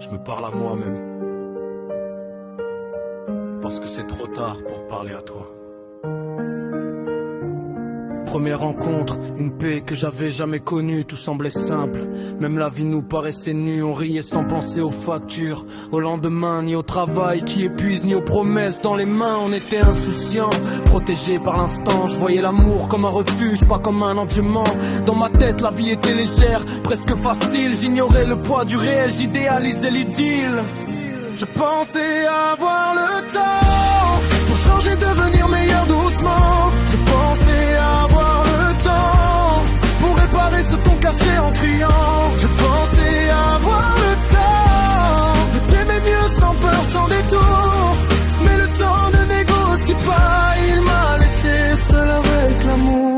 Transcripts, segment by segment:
Je me parle à moi-même. Parce que c'est trop tard pour parler à toi. Première rencontre, une paix que j'avais jamais connue, tout semblait simple. Même la vie nous paraissait nue, on riait sans penser aux factures. Au lendemain, ni au travail qui épuise, ni aux promesses dans les mains, on était insouciants. Protégés par l'instant, je voyais l'amour comme un refuge, pas comme un endiement. Dans ma tête, la vie était légère, presque facile. J'ignorais le poids du réel, j'idéalisais l'idylle. Je pensais avoir le temps pour changer, devenir meilleur doucement. Je pensais avoir le temps pour réparer ce qu'on cassait en criant. Je pensais avoir le temps de t'aimer mieux sans peur, sans détour. Mais le temps ne négocie pas, il m'a laissé seul avec l'amour.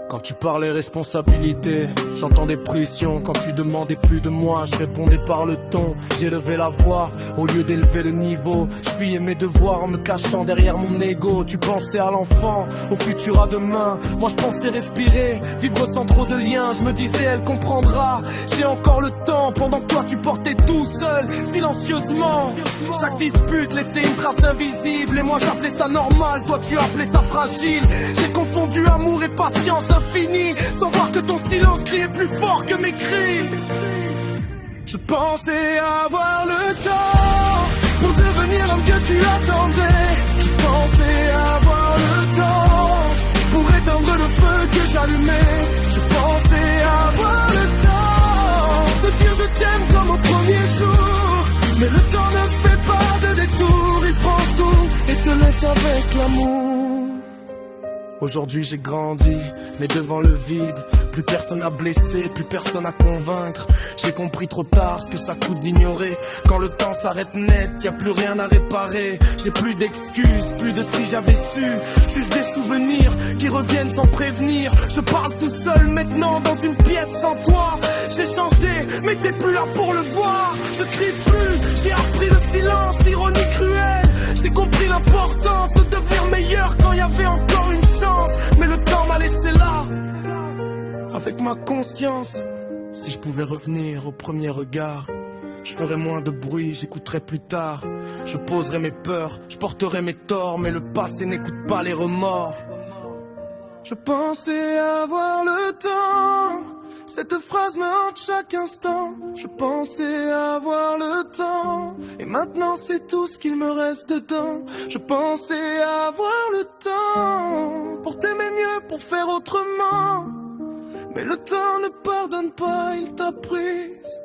Quand tu parlais responsabilité, j'entendais pression. Quand tu demandais plus de moi, je répondais par le ton. J'ai levé la voix au lieu d'élever le niveau. Je fuyais mes devoirs en me cachant derrière mon ego. Tu pensais à l'enfant, au futur, à demain. Moi je pensais respirer, vivre sans trop de liens. Je me disais elle comprendra, j'ai encore le temps. Pendant que toi tu portais tout seul, silencieusement. Chaque dispute laissait une trace invisible. Et moi j'appelais ça normal, toi tu appelais ça fragile. J'ai confondu amour et patience infinie, sans voir que ton silence criait plus fort que mes cris. Je pensais avoir le temps pour devenir l'homme que tu attendais. Je pensais avoir le temps pour éteindre le feu que j'allumais. Je pensais avoir le temps de dire je t'aime comme au premier jour. Mais le temps ne fait pas de détour, il prend tout et te laisse avec l'amour. Aujourd'hui j'ai grandi, mais devant le vide, plus personne à blesser, plus personne à convaincre. J'ai compris trop tard ce que ça coûte d'ignorer. Quand le temps s'arrête net, y a plus rien à réparer. J'ai plus d'excuses, plus de si j'avais su. Juste des souvenirs qui reviennent sans prévenir. Je parle tout seul maintenant dans une pièce sans toi. J'ai changé, mais t'es plus là pour le voir. Je crie plus, j'ai appris le silence, ironie cruelle. J'ai compris l'importance de devenir meilleur quand y avait encore une chance. Mais le temps m'a laissé là, avec ma conscience. Si je pouvais revenir au premier regard, je ferais moins de bruit, j'écouterais plus tard. Je poserais mes peurs, je porterais mes torts. Mais le passé n'écoute pas les remords. Je pensais avoir le temps, cette phrase me hante chaque instant. Je pensais avoir le temps, et maintenant c'est tout ce qu'il me reste dedans. Je pensais avoir le temps pour t'aimer mieux, pour faire autrement. Mais le temps ne pardonne pas, il t'a prise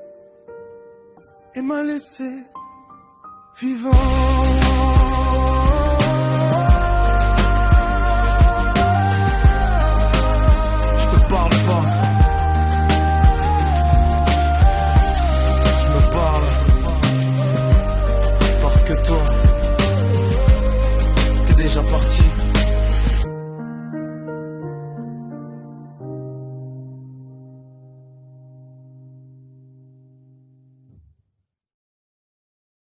et m'a laissé vivant.